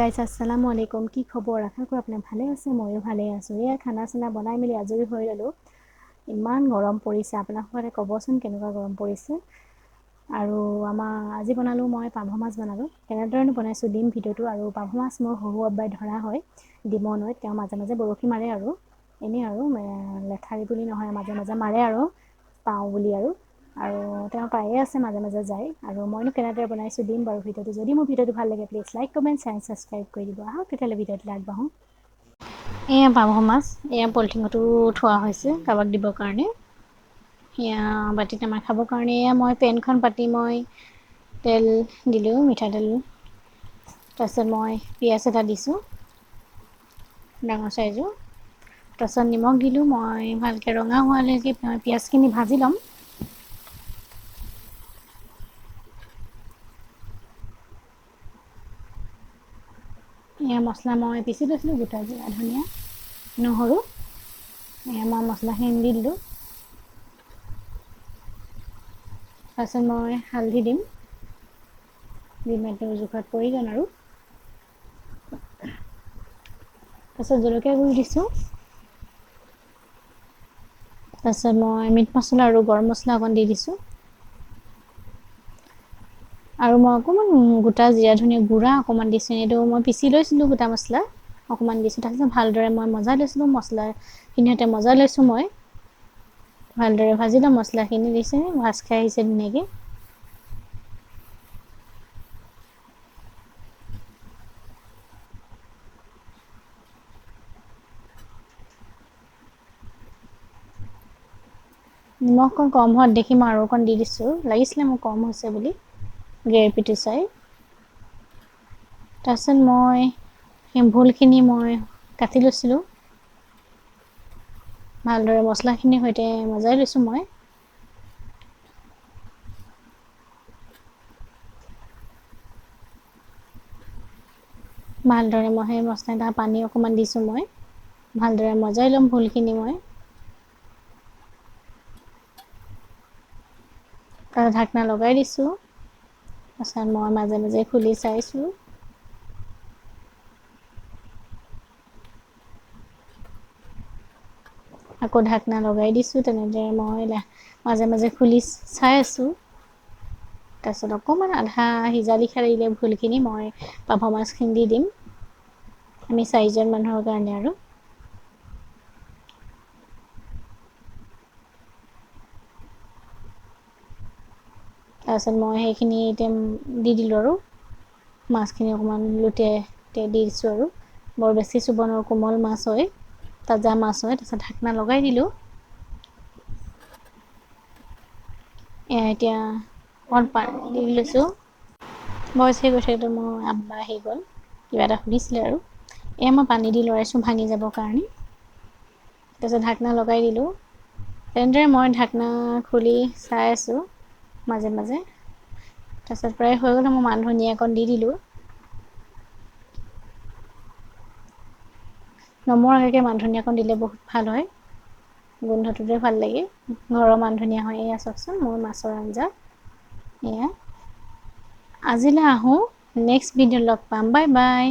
Guys আসসালামু আলাইকুম। কি খবৰ? আশা কৰোঁ আপুনি ভালে আছে, ময়ো ভালে আছোঁ। এয়া খানা চানা বনাই মেলি আজৰি হৈ ল'লোঁ। ইমান গৰম পৰিছে, আপোনালোকে ক'বচোন কেনেকুৱা গৰম পৰিছে। আৰু আজি বনালোঁ, মই পাভ মাছ বনালোঁ। কেনেদৰেনো বনাইছোঁ দিম ভিডিঅ'টো। আৰু পাভ মাছ মোৰ শহু আব্বাই ধৰা হয় ডিমৰ নৈত। তেওঁ মাজে মাজে বৰশী মাৰে আৰু এনেই আৰু লেঠাৰি বুলি নহয়, মাজে মাজে মাৰে আৰু পাওঁ বুলি আৰু তেওঁ পায়ে আছে, মাজে মাজে যায়। আৰু মইনো কেনেদৰে বনাইছোঁ দিম বাৰু ভিডিঅ'টো। যদি মোৰ ভিডিঅ'টো ভাল লাগে please like comment share subscribe কৰি দিব। আহক তেতিয়াহ'লে ভিডিঅ'টো আগবাঢ়োঁ। এয়া পাভ মাছ, এয়া পলিথিনতো থোৱা হৈছে কাৰোবাক দিবৰ কাৰণে। এয়া বাতিত আমাৰ খাবৰ কাৰণে। এয়া মই পেনখন পাতি মই তেল দিলোঁ, মিঠাতেল। তাৰপিছত মই পিঁয়াজ এটা দিছোঁ, ডাঙৰ চাইজৰ। তাৰপিছত নিমখ দিলোঁ। মই ভালকৈ ৰঙা হোৱালৈকে পিঁয়াজখিনি ভাজি ল'ম। এয়া মছলা মই পিচি লৈছিলোঁ, গোটা জিৰা, ধনিয়া, নহৰু। এয়া মই মছলাখিনি দি দিলোঁ। তাৰপিছত মই হালধি দিম, এইটো জোখত প্ৰয়োজন আৰু। তাৰপিছত জলকীয়া গুড়ি দিছোঁ। তাৰপিছত মই মিট মছলা আৰু গৰম মছলা অকণ দি দিছোঁ। আৰু মই অকণমান গোটা জিৰা ধনিয়া গুড়া অকণমান দিছোঁ। এইটো মই পিচি লৈছিলোঁ, গোটা মছলা অকণমান দিছোঁ। তাৰপিছত ভালদৰে মই মজাই লৈছিলোঁ, মছলাখিনি সৈতে মজাই লৈছোঁ। মই ভালদৰে ভাজি ল'ম। মছলাখিনি দিছে, ভাজ খাই আহিছে ধুনীয়াকৈ। নিমখ অকণ কম হোৱাত দেখি মই আৰু অকণ দি দিছোঁ, লাগিছিলে মোৰ কম হৈছে বুলি গ্ৰেভিটো চাই। তাৰপিছত মই সেই ভোলখিনি মই কাটি লৈছিলোঁ, ভালদৰে মছলাখিনিৰ সৈতে মজাই লৈছোঁ। মই ভালদৰে সেই মছলা এটা পানী অকণমান দিছোঁ। মই ভালদৰে মজাই ল'ম ভোলখিনি। মই তাৰপিছত ঢাকনা লগাই দিছোঁ। তাৰপিছত মই মাজে মাজে খুলি চাইছোঁ। আকৌ ঢাকনা লগাই দিছোঁ। তেনেদৰে মই মাজে মাজে খুলি চাই আছোঁ। তাৰপিছত অকণমান আধা সিজা লিখা দিলে ভোলখিনি মই পাভ মাছখিনি দি দিম, আমি 4জন মানুহৰ কাৰণে আৰু। তাৰপিছত মই সেইখিনি এতিয়া দি দিলোঁ আৰু মাছখিনি অকণমান লুটিয়াই দি দিছোঁ আৰু। বৰ বেছি চুব নোৱাৰোঁ, কোমল মাছ হয়, তাজা মাছ হয়। তাৰপিছত ঢাকনা লগাই দিলোঁ। এতিয়া অকণ পানী দি লৈছোঁ। ভইচ শেষ হৈ থাকোঁতে মোৰ আব্বা আহি গ'ল, কিবা এটা সুধিছিলে আৰু। এয়া মই পানী দি লৰাইছোঁ ভাঙি যাবৰ কাৰণে। তাৰপিছত ঢাকনা লগাই দিলোঁ। তেনেদৰে মই ঢাকনা খুলি চাই আছোঁ মাজে মাজে। তাৰপিছত প্ৰায় হৈ গ'লে মই মান ধনিয়া অকণ দি দিলোঁ। নমৰাৰ আগে মান ধনিয়াকণ দিলে বহুত ভাল হয়, গোন্ধটোতে ভাল লাগে। ঘৰৰ মান ধনিয়া হয়। এয়া চাওকচোন মোৰ মাছৰ আঞ্জা। এয়া আজিলৈ আহোঁ, নেক্সট ভিডিঅ'ত লগ পাম। Bye bye.